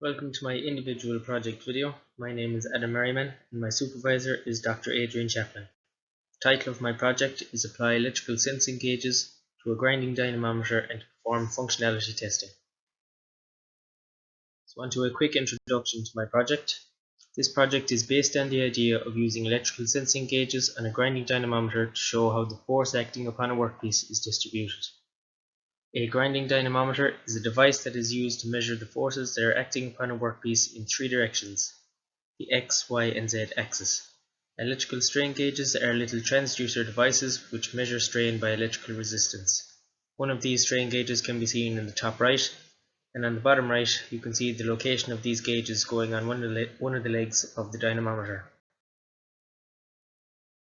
Welcome to my individual project video. My name is Merriman and my supervisor is Dr. Adrian Chaplin. The title of my project is Apply Electrical Sensing Gauges to a Grinding Dynamometer and Perform Functionality Testing. So onto a quick introduction to my project. This project is based on the idea of using electrical sensing gauges on a grinding dynamometer to show how the force acting upon a workpiece is distributed. A grinding dynamometer is a device that is used to measure the forces that are acting upon a workpiece in three directions, the X, Y and Z axis. Electrical strain gauges are little transducer devices which measure strain by electrical resistance. One of these strain gauges can be seen in the top right, and on the bottom right you can see the location of these gauges going on one of the legs of the dynamometer.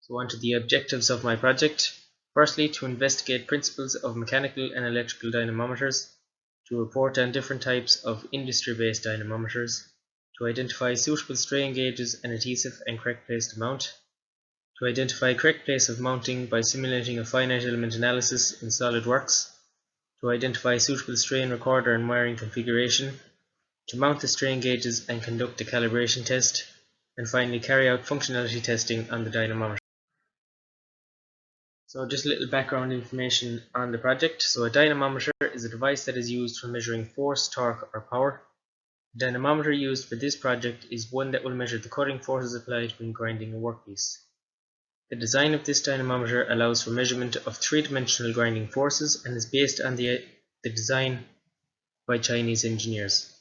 So on to the objectives of my project. Firstly, to investigate principles of mechanical and electrical dynamometers, to report on different types of industry-based dynamometers, to identify suitable strain gauges and adhesive and correct place to mount, to identify correct place of mounting by simulating a finite element analysis in SolidWorks, to identify suitable strain recorder and wiring configuration, to mount the strain gauges and conduct a calibration test, and finally carry out functionality testing on the dynamometer. So just a little background information on the project. So a dynamometer is a device that is used for measuring force, torque or power. The dynamometer used for this project is one that will measure the cutting forces applied when grinding a workpiece. The design of this dynamometer allows for measurement of three-dimensional grinding forces and is based on the design by Chinese engineers.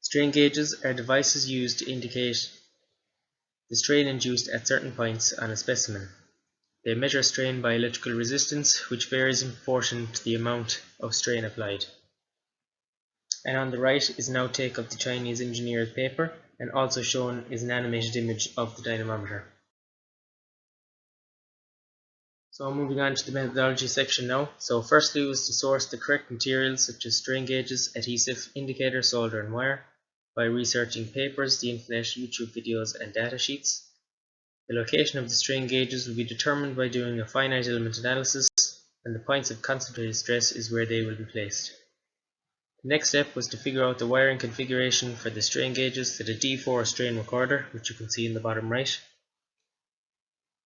Strain gauges are devices used to indicate the strain induced at certain points on a specimen. They measure strain by electrical resistance, which varies in proportion to the amount of strain applied. And on the right is an outtake of the Chinese engineer's paper, and also shown is an animated image of the dynamometer. So moving on to the methodology section now. So firstly was to source the correct materials such as strain gauges, adhesive, indicator, solder and wire by researching papers, the internet, YouTube videos and data sheets. The location of the strain gauges will be determined by doing a finite element analysis, and the points of concentrated stress is where they will be placed. The next step was to figure out the wiring configuration for the strain gauges to the D4 strain recorder, which you can see in the bottom right.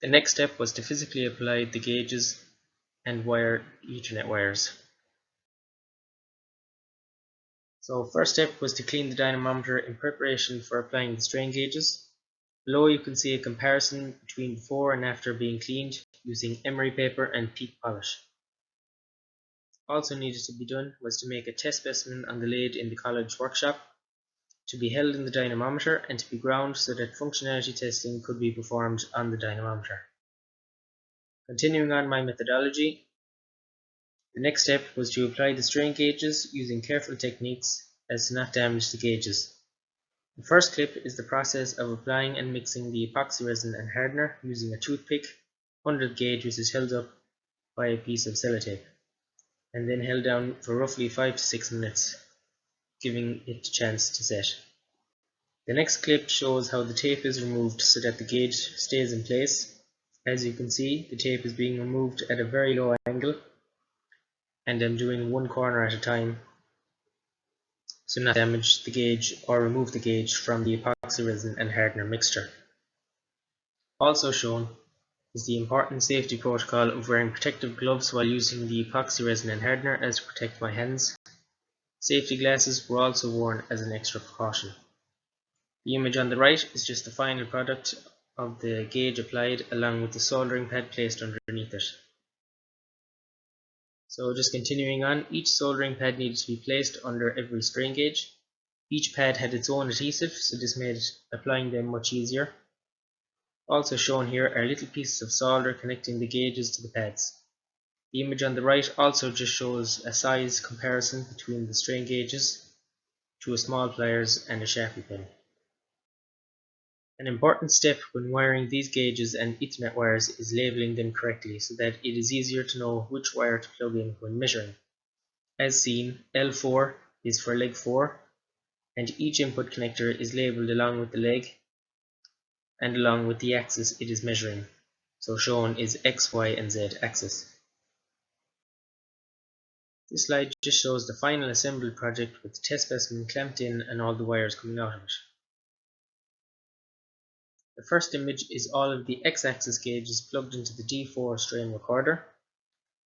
The next step was to physically apply the gauges and wire Ethernet wires. So first step was to clean the dynamometer in preparation for applying the strain gauges. Below you can see a comparison between before and after being cleaned using emery paper and peak polish. Also needed to be done was to make a test specimen on the lathe in the college workshop, to be held in the dynamometer and to be ground so that functionality testing could be performed on the dynamometer. Continuing on my methodology, the next step was to apply the strain gauges using careful techniques as to not damage the gauges. The first clip is the process of applying and mixing the epoxy resin and hardener using a toothpick under the gauge, which is held up by a piece of sellotape and then held down for roughly 5 to 6 minutes, giving it a chance to set. The next clip shows how the tape is removed so that the gauge stays in place. As you can see, the tape is being removed at a very low angle, and I'm doing one corner at a time so not damage the gauge or remove the gauge from the epoxy resin and hardener mixture. Also shown is the important safety protocol of wearing protective gloves while using the epoxy resin and hardener as to protect my hands. Safety glasses were also worn as an extra precaution. The image on the right is just the final product of the gauge applied along with the soldering pad placed underneath it. So just continuing on, each soldering pad needed to be placed under every strain gauge. Each pad had its own adhesive, so this made applying them much easier. Also shown here are little pieces of solder connecting the gauges to the pads. The image on the right also just shows a size comparison between the strain gauges to a small pliers and a Sharpie pen. An important step when wiring these gauges and Ethernet wires is labeling them correctly so that it is easier to know which wire to plug in when measuring. As seen, L4 is for leg 4, and each input connector is labelled along with the leg and along with the axis it is measuring. So shown is X, Y and Z axis. This slide just shows the final assembly project with the test specimen clamped in and all the wires coming out of it. The first image is all of the x-axis gauges plugged into the D4 strain recorder,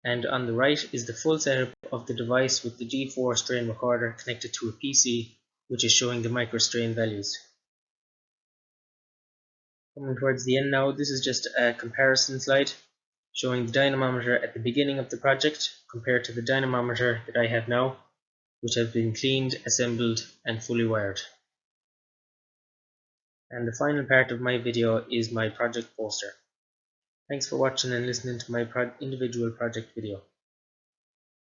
and on the right is the full setup of the device with the D4 strain recorder connected to a PC, which is showing the microstrain values. Coming towards the end now, this is just a comparison slide showing the dynamometer at the beginning of the project compared to the dynamometer that I have now, which has been cleaned, assembled and fully wired. And the final part of my video is my project poster. Thanks for watching and listening to my individual project video.